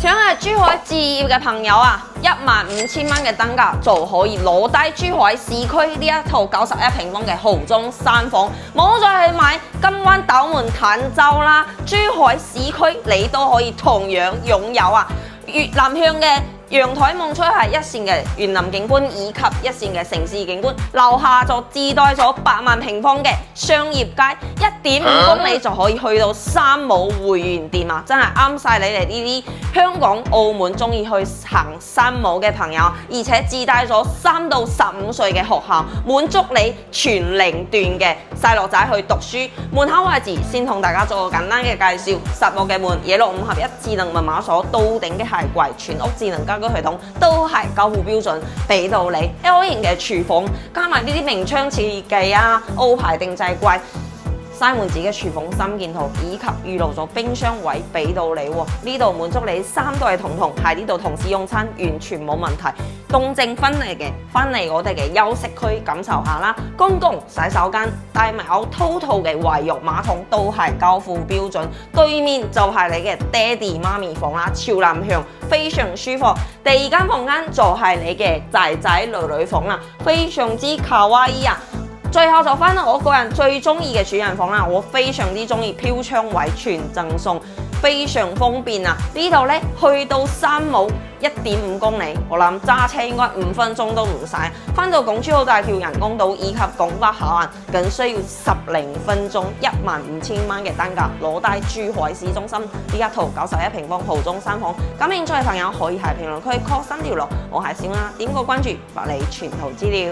想喺珠海置業嘅朋友啊，15000蚊嘅單價就可以攞低珠海市區呢一套91平方嘅豪裝3房，冇再去買金灣、斗門、坦洲啦，珠海市區你都可以同樣擁有啊！越南向嘅陽台望出係一線嘅園林景觀以及一線嘅城市景觀，樓下就自帶咗8萬平方嘅商業街，1.5公里就可以去到三武會員店啊！真係啱晒你哋呢啲香港、澳門中意去行三武嘅朋友，而且自帶咗3到15歲嘅學校，滿足你全齡段嘅細路仔去讀書。門口位置先同大家做個簡單嘅介紹，10個嘅門，野路5合1智能密碼鎖，到頂嘅鞋櫃，全屋智能家居系統都係交付標準俾到你 L 型嘅廚房，加埋呢啲明窗設計啊，澳牌定製櫃。西門子嘅廚房3件套，以及預留咗冰箱位俾到你喎。呢度滿足你3代同堂喺呢度同時用餐，完全冇問題。東正分離嘅，翻嚟我哋嘅休息區感受下啦。公共洗手間帶埋有滔套嘅衛浴馬桶，都係交付標準。對面就係你嘅爹哋媽咪房啦，朝南向，非常舒服。第2間房間就係你嘅仔仔女女房啦，非常之卡哇伊啊！最後就翻到我個人最中意嘅主人房啦，我非常之中意飄窗位全贈送，非常方便啊！呢度呢，去到三武1.5公里，我諗揸車應該5分鐘都唔使。翻到港珠澳大橋人工島以及港北口岸，僅需要10分鐘，15000蚊嘅單價攞低珠海市中心呢一套91平方豪裝3房。感興趣嘅朋友可以喺評論區 call 新條路，我係小丫，點個關注，發你全圖資料。